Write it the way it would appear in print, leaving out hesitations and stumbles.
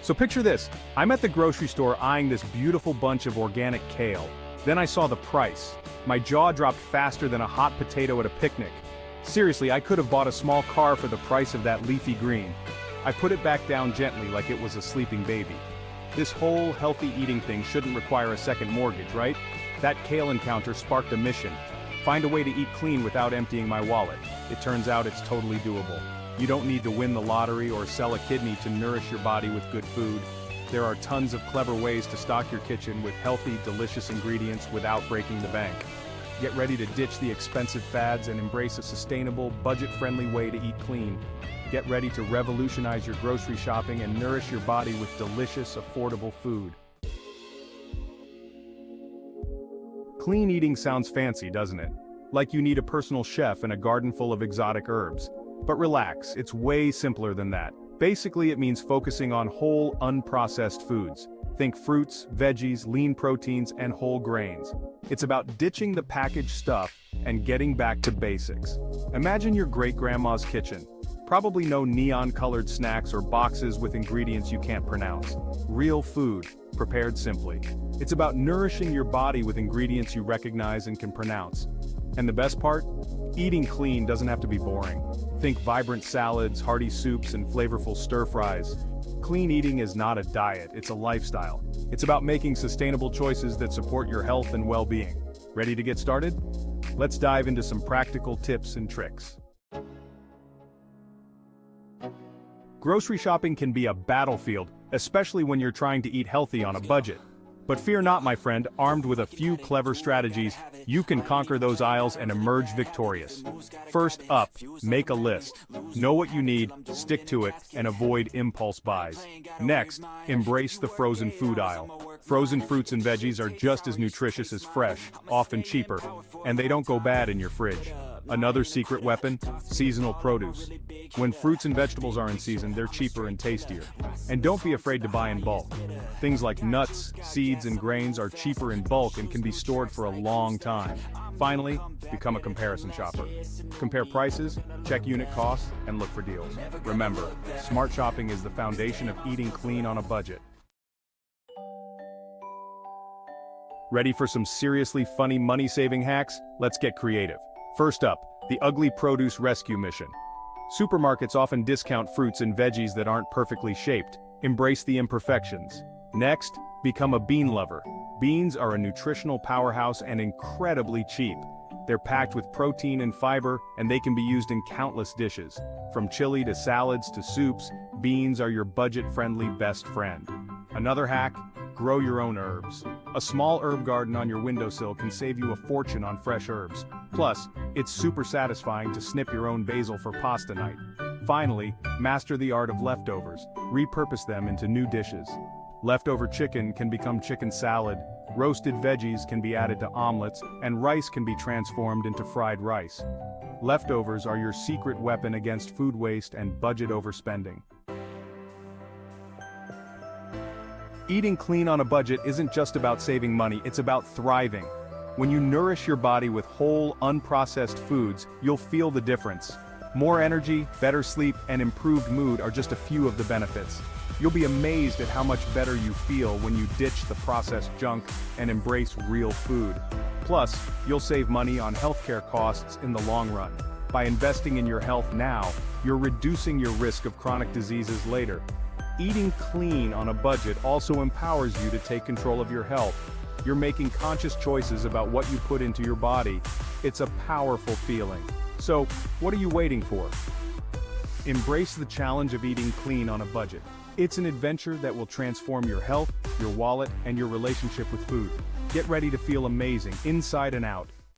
So picture this, I'm at the grocery store eyeing this beautiful bunch of organic kale. Then I saw the price. My jaw dropped faster than a hot potato at a picnic. Seriously, I could have bought a small car for the price of that leafy green. I put it back down gently like it was a sleeping baby. This whole healthy eating thing shouldn't require a second mortgage, right? That kale encounter sparked a mission. Find a way to eat clean without emptying my wallet. It turns out it's totally doable. You don't need to win the lottery or sell a kidney to nourish your body with good food. There are tons of clever ways to stock your kitchen with healthy, delicious ingredients without breaking the bank. Get ready to ditch the expensive fads and embrace a sustainable, budget-friendly way to eat clean. Get ready to revolutionize your grocery shopping and nourish your body with delicious, affordable food. Clean eating sounds fancy, doesn't it? Like you need a personal chef and a garden full of exotic herbs. But relax, it's way simpler than that. Basically, it means focusing on whole, unprocessed foods. Think fruits, veggies, lean proteins, and whole grains. It's about ditching the packaged stuff and getting back to basics. Imagine your great-grandma's kitchen. Probably no neon-colored snacks or boxes with ingredients you can't pronounce. Real food, prepared simply. It's about nourishing your body with ingredients you recognize and can pronounce. And the best part? Eating clean doesn't have to be boring. Think vibrant salads, hearty soups, and flavorful stir-fries. Clean eating is not a diet, it's a lifestyle. It's about making sustainable choices that support your health and well-being. Ready to get started? Let's dive into some practical tips and tricks. Grocery shopping can be a battlefield, especially when you're trying to eat healthy on a budget. But fear not, my friend, armed with a few clever strategies, you can conquer those aisles and emerge victorious. First up, make a list. Know what you need, stick to it, and avoid impulse buys. Next, embrace the frozen food aisle. Frozen fruits and veggies are just as nutritious as fresh, often cheaper, and they don't go bad in your fridge. Another secret weapon, seasonal produce. When fruits and vegetables are in season, they're cheaper and tastier. And don't be afraid to buy in bulk. Things like nuts, seeds, and grains are cheaper in bulk and can be stored for a long time. Finally, become a comparison shopper. Compare prices, check unit costs, and look for deals. Remember, smart shopping is the foundation of eating clean on a budget. Ready for some seriously funny money-saving hacks? Let's get creative. First up, the ugly produce rescue mission. Supermarkets often discount fruits and veggies that aren't perfectly shaped. Embrace the imperfections. Next, become a bean lover. Beans are a nutritional powerhouse and incredibly cheap. They're packed with protein and fiber, and they can be used in countless dishes. From chili to salads to soups, beans are your budget-friendly best friend. Another hack, grow your own herbs. A small herb garden on your windowsill can save you a fortune on fresh herbs. Plus, it's super satisfying to snip your own basil for pasta night. Finally, master the art of leftovers. Repurpose them into new dishes. Leftover chicken can become chicken salad, roasted veggies can be added to omelets, and rice can be transformed into fried rice. Leftovers are your secret weapon against food waste and budget overspending. Eating clean on a budget isn't just about saving money, it's about thriving. When you nourish your body with whole, unprocessed foods, you'll feel the difference. More energy, better sleep, and improved mood are just a few of the benefits. You'll be amazed at how much better you feel when you ditch the processed junk and embrace real food. Plus, you'll save money on healthcare costs in the long run. By investing in your health now, you're reducing your risk of chronic diseases later. Eating clean on a budget also empowers you to take control of your health. You're making conscious choices about what you put into your body. It's a powerful feeling. So, what are you waiting for? Embrace the challenge of eating clean on a budget. It's an adventure that will transform your health, your wallet, and your relationship with food. Get ready to feel amazing, inside and out.